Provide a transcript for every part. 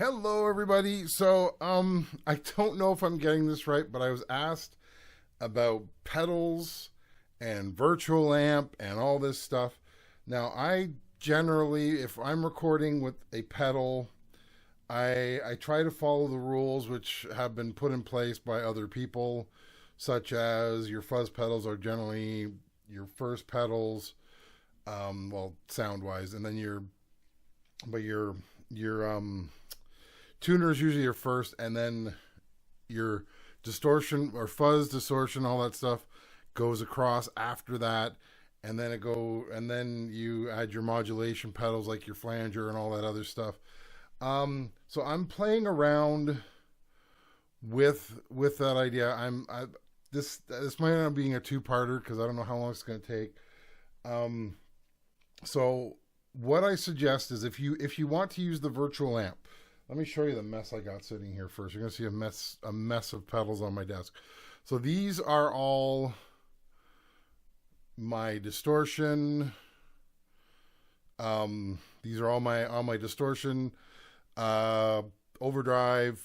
Hello, everybody. So, I don't know if I'm getting this right, but I was asked about pedals and virtual amp and all this stuff. Now, I generally, if I'm recording with a pedal, I try to follow the rules which have been put in place by other people, such as your fuzz pedals are generally your first pedals, well, sound wise, and then your tuner is usually your first, and then your distortion or fuzz, distortion, all that stuff goes across after that, and then you add your modulation pedals like your flanger and all that other stuff. So I'm playing around with that idea. This might end up being a two-parter because I don't know how long it's going to take. So what I suggest is if you want to use the virtual amp. Let me show you the mess I got sitting here first. You're going to see a mess of pedals on my desk. So these are all my distortion. These are all my distortion, overdrive,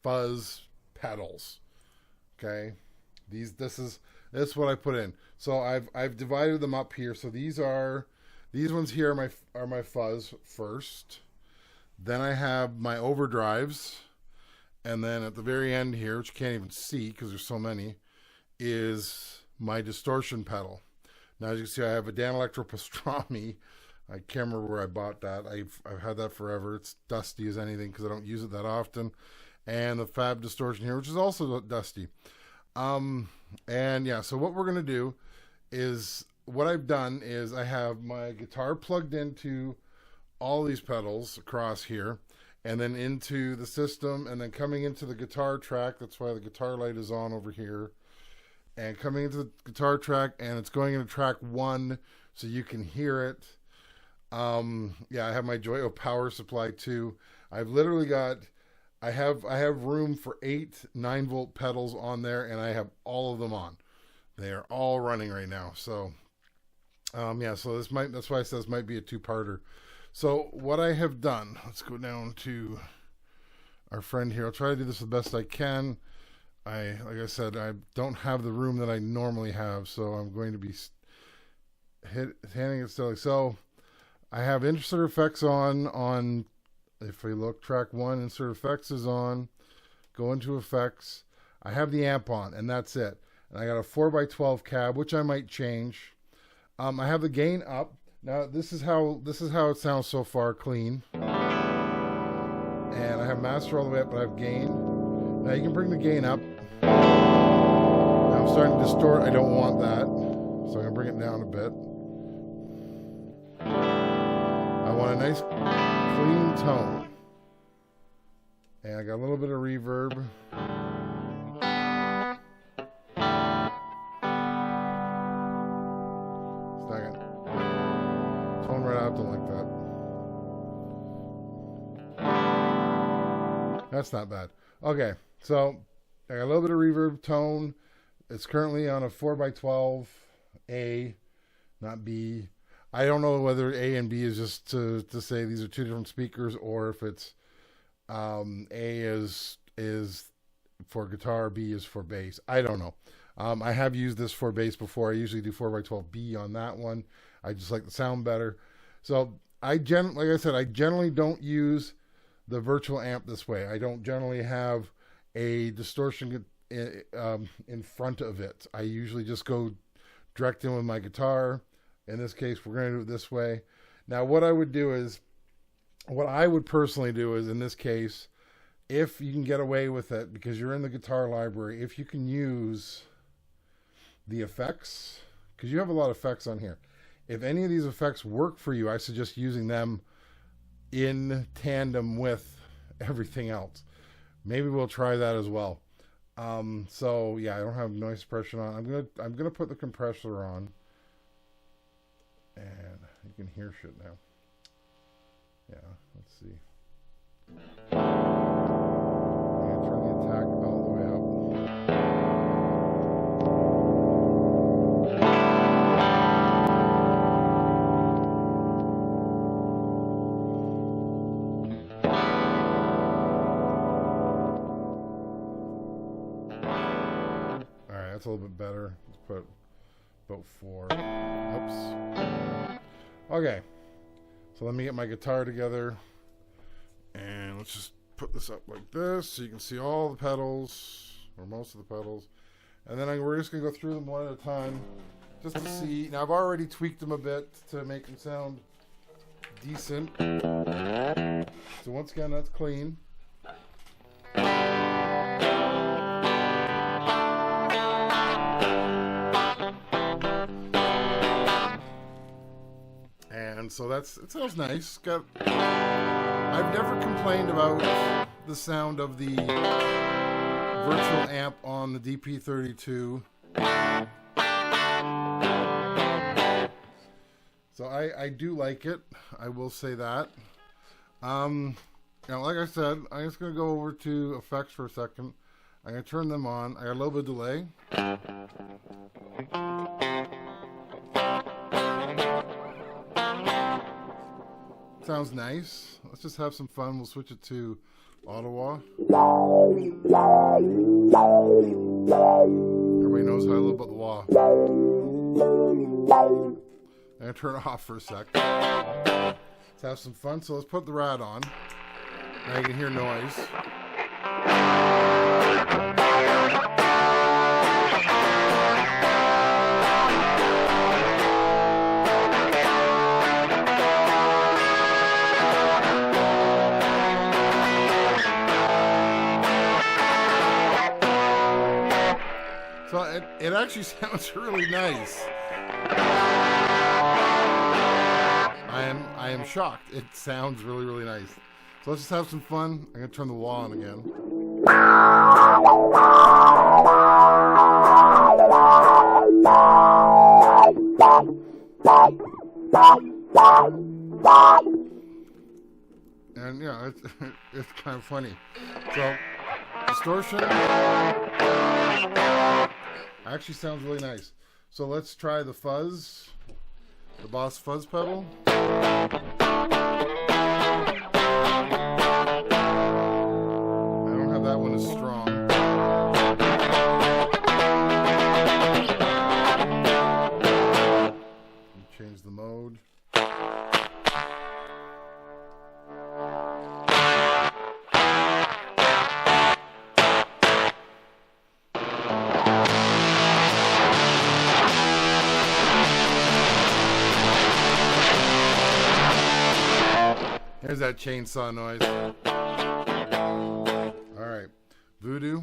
fuzz pedals. Okay, this is what I put in. So I've divided them up here. So these ones here are my fuzz first. Then I have my overdrives, and then at the very end here, which you can't even see because there's so many, is my distortion pedal. Now, as you can see, I have a Dan Electro Pastrami. I can't remember where I bought that. I've had that forever. It's dusty as anything because I don't use it that often. And the Fab Distortion here, which is also dusty. And yeah, so what we're going to do is, what I've done is I have my guitar plugged into all these pedals across here, and then into the system, and then coming into the guitar track. That's why the guitar light is on over here, and coming into the guitar track, and it's going into track 1 so you can hear it. Yeah, I have my Joyo power supply too. I've literally got, I have room for 8 9-volt pedals on there, and I have all of them on. They are all running right now. So yeah, so that's why I said this might be a two-parter. So what I have done, let's go down to our friend here. I'll try to do this the best I can. Like I said, I don't have the room that I normally have, so I'm going to be handing it steadily. So I have insert effects on, if we look, track 1, insert effects is on, go into effects. I have the amp on, and that's it. And I got a 4x12 cab, which I might change. I have the gain up. Now this is how it sounds so far, clean. And I have master all the way up, but I have gain. Now you can bring the gain up. Now I'm starting to distort. I don't want that, so I'm gonna bring it down a bit. I want a nice clean tone, and I got a little bit of reverb. That's not bad. Okay, so I got a little bit of reverb tone. It's currently on a 4x12 A, not B. I don't know whether A and B is just to say these are two different speakers, or if it's A is for guitar, B is for bass. I don't know. I have used this for bass before. I usually do 4x12B on that one. I just like the sound better. So like I said, I generally don't use the virtual amp this way. I don't generally have a distortion in front of it. I usually just go direct in with my guitar. In this case, we're going to do it this way. Now, what I would personally do is, in this case, if you can get away with it, because you're in the guitar library, if you can use the effects, because you have a lot of effects on here. If any of these effects work for you, I suggest using them in tandem with everything else. Maybe we'll try that as well. So yeah, I don't have noise suppression on. I'm gonna put the compressor on, and you can hear shit now. Yeah, let's see. I'm gonna turn the attack all the way up. that's a little bit better. Let's put about 4. Oops. Okay. So let me get my guitar together. And let's just put this up like this so you can see all the pedals, or most of the pedals. And then we're just going to go through them one at a time just to see. Now, I've already tweaked them a bit to make them sound decent. So once again, that's clean. And so it sounds nice. I've never complained about the sound of the virtual amp on the DP32. So I do like it. I will say that. Now, like I said, I'm just going to go over to effects for a second. I'm going to turn them on. I got a little bit of delay. Sounds nice. Let's just have some fun. We'll switch it to Ottawa. Everybody knows how I live about the law. I'm going to turn it off for a sec. Let's have some fun. So let's put the rad on. Now you can hear noise. So it actually sounds really nice. I am shocked. It sounds really, really nice. So let's just have some fun. I'm going to turn the wall on again. And yeah, it's kind of funny. So, distortion actually sounds really nice. So let's try the fuzz, the Boss fuzz pedal. I don't have that one as strong. Change the mode. There's that chainsaw noise. All right, Voodoo.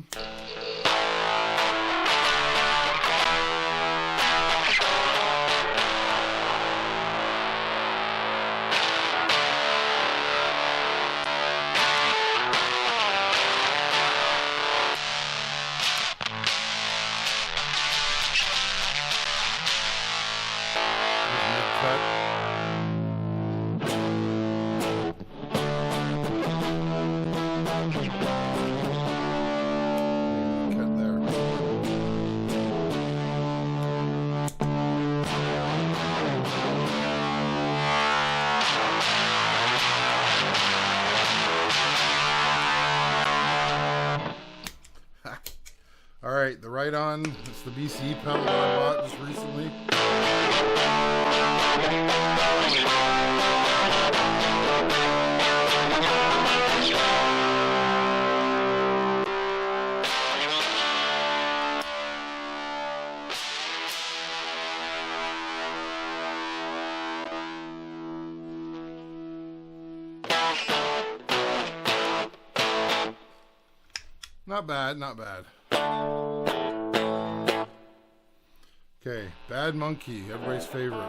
Alright, the right on, it's the BCE pedal that I bought just recently. Not bad, not bad. Okay, Bad Monkey, everybody's favorite.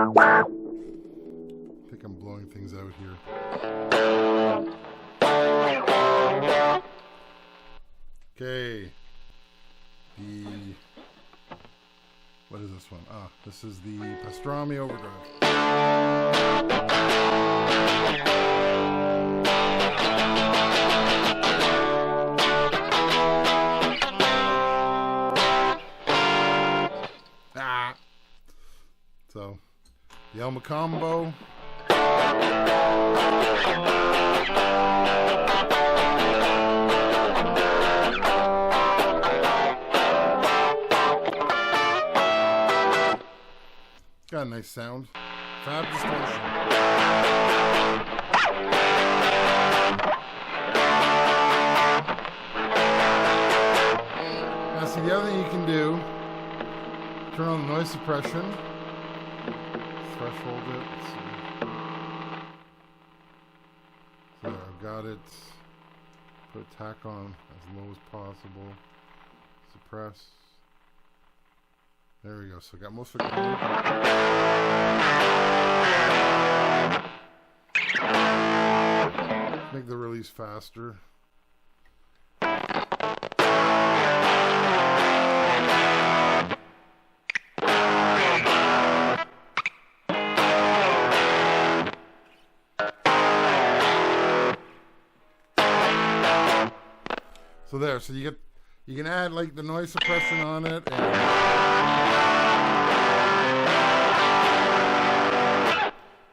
I think I'm blowing things out here. Okay. What is this one? Ah, this is the Pastrami Overdrive. Ah. So, the Elma Combo. Got a nice sound. Fab Distortion. Now see, the other thing you can do, turn on the noise suppression. Threshold it. Let's see. So I've got it. Put a tack on as low as possible. Suppress. There we go. So I got most of it. Make the release faster. So there. So you can add like the noise suppression on it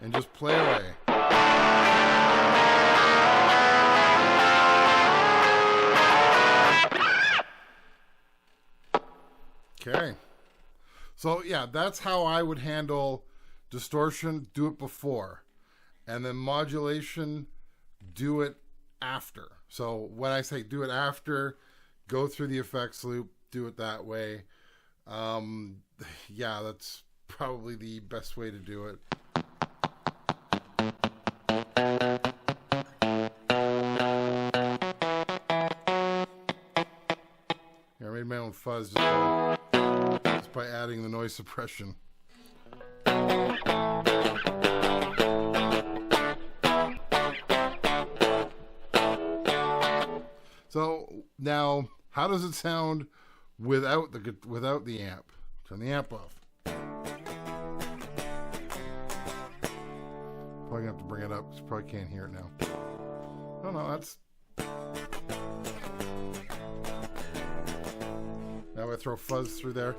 and just play away. Okay. So yeah, that's how I would handle distortion. Do it before. And then modulation, do it after. So when I say do it after, go through the effects loop, do it that way. Yeah, that's probably the best way to do it. Yeah, I made my own fuzz just by adding the noise suppression. So now, how does it sound without the amp? Turn the amp off. Probably gonna have to bring it up because you probably can't hear it now. Oh no, that's. Now I throw fuzz through there.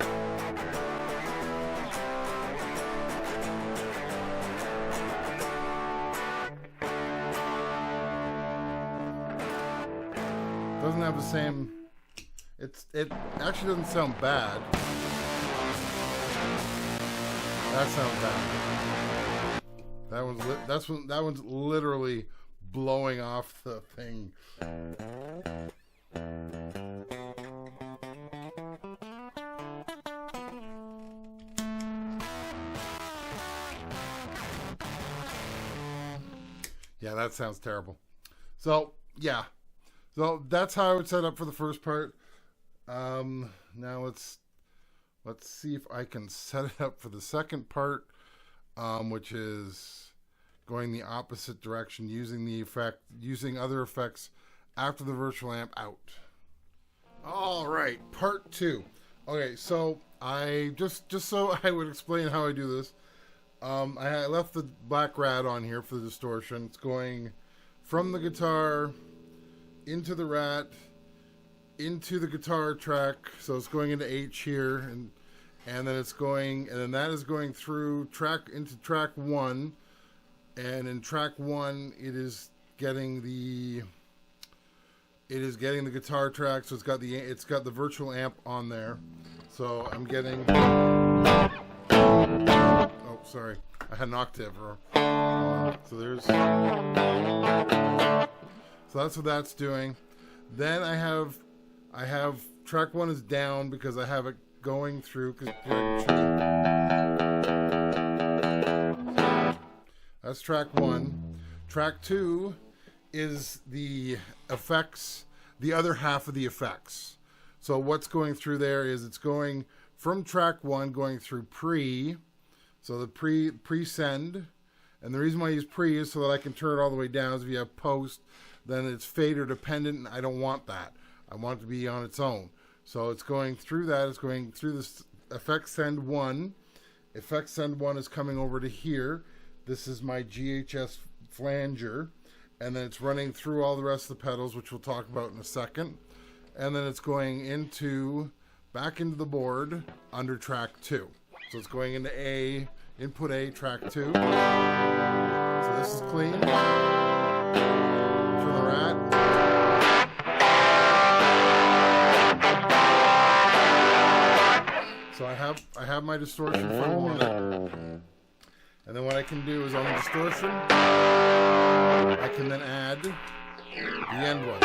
Doesn't have the same. It actually doesn't sound bad. That sounds bad. That one's literally blowing off the thing. Yeah, that sounds terrible. So yeah. So that's how I would set up for the first part. Now let's see if I can set it up for the second part, which is going the opposite direction, using other effects after the virtual amp out. All right, part 2. Okay, so I just so I would explain how I do this. I left the black rat on here for the distortion. It's going from the guitar into the rat, into the guitar track, so it's going into H here, and then it's going, and then that is going through into track 1, and in track 1 it is getting the guitar track, so it's got the virtual amp on there, so I'm getting. Oh, sorry, I had an octave wrong. So there's. So that's what that's doing. Then I have track 1 is down because I have it going through. That's track 1. Track 2 is the effects, the other half of the effects. So what's going through there is it's going from track 1 going through pre. So the pre-send. And the reason why I use pre is so that I can turn it all the way down. If you have post, then it's fader dependent, and I don't want that. I want it to be on its own. So it's going through that. It's going through this effect send 1. Effect send 1 is coming over to here. This is my GHS flanger. And then it's running through all the rest of the pedals, which we'll talk about in a second. And then it's going back into the board under track 2. So it's going into A, input A, track 2. So this is clean. Turn the rat. So I have my distortion from 1. And then what I can do is on the distortion, I can then add the end one.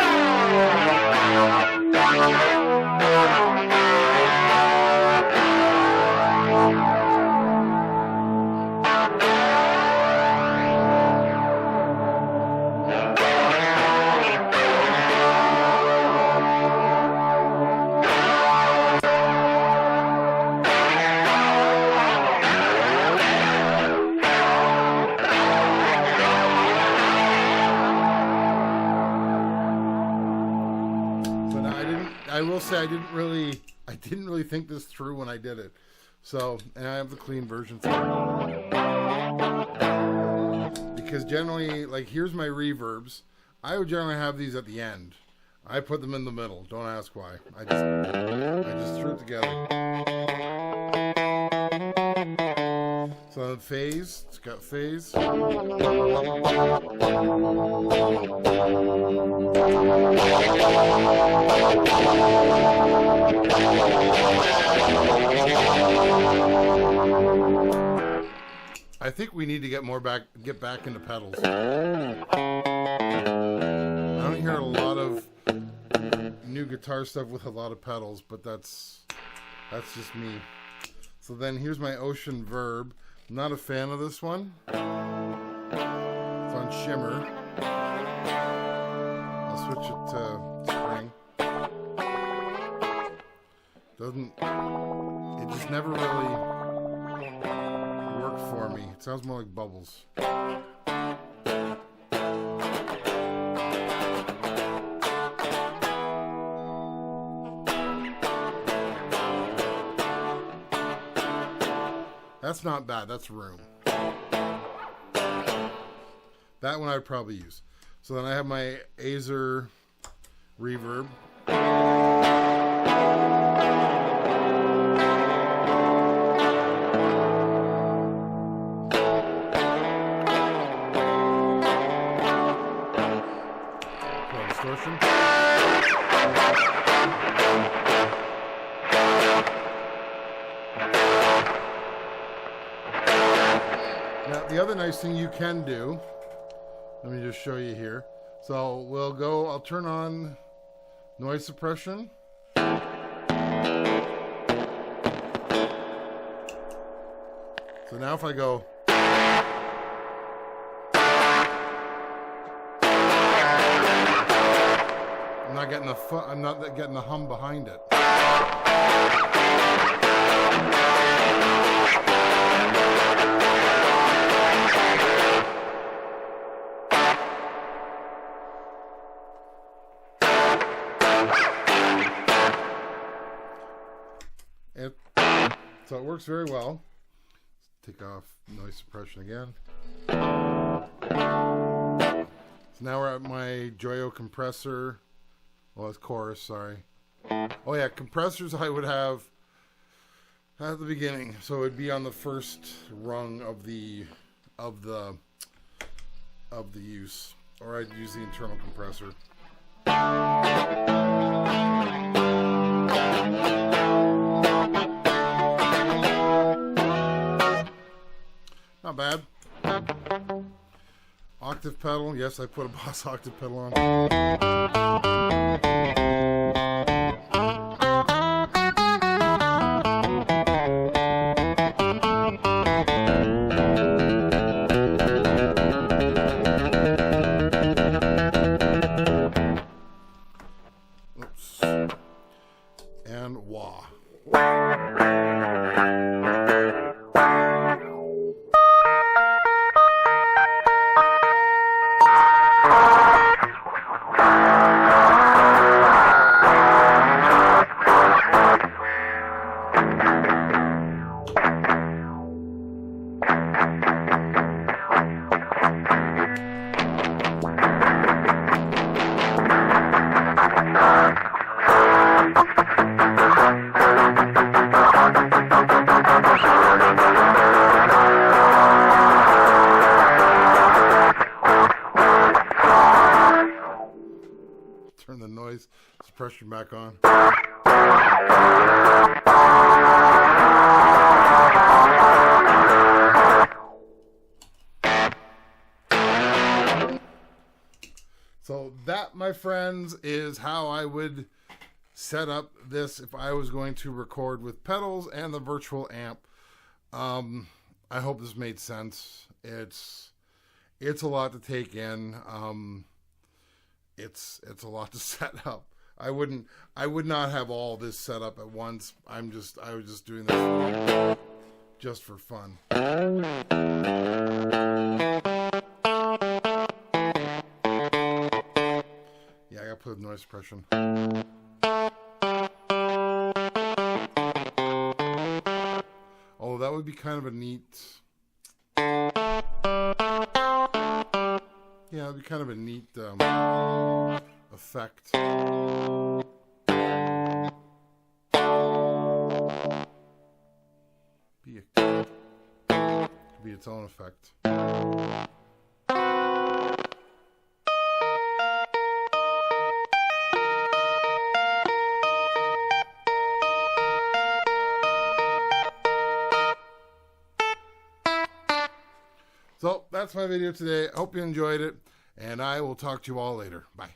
I will say I didn't really think this through when I did it. So, and I have the clean version for it. Because generally, like, here's my reverbs. I would generally have these at the end. I put them in the middle. Don't ask why. I just threw it together. So phase, it's got phase. I think we need to get back into pedals. I don't hear a lot of new guitar stuff with a lot of pedals, but that's just me. So then here's my Ocean Verb. I'm not a fan of this one. It's on shimmer. I'll switch it to spring. It just never really worked for me. It sounds more like bubbles. That's not bad. That's room. That one I'd probably use. So then I have my Azer reverb. Distortion. Now, the other nice thing you can do, let me just show you here. So I'll turn on noise suppression. So now if I go, I'm not getting the hum behind it. So it works very well. Let's take off noise suppression again. So now we're at my Joyo compressor. Well, it's chorus, sorry. Oh yeah, compressors I would have at the beginning. So it would be on the first rung of the use. Or I'd use the internal compressor. Not bad. Octave pedal. Yes, I put a Boss octave pedal on. Oops. And wah. turn the noise suppression back on. So that, my friends, is how I would set up this if I was going to record with pedals and the virtual amp. I hope this made sense. It's a lot to take in. It's a lot to set up. I would not have all this set up at once. I was just doing this just for fun. Yeah, I gotta put noise suppression. Oh, that would be kind of a neat. Yeah, it'd be kind of a neat effect. Could be its own effect. So that's my video today. I hope you enjoyed it, and I will talk to you all later. Bye.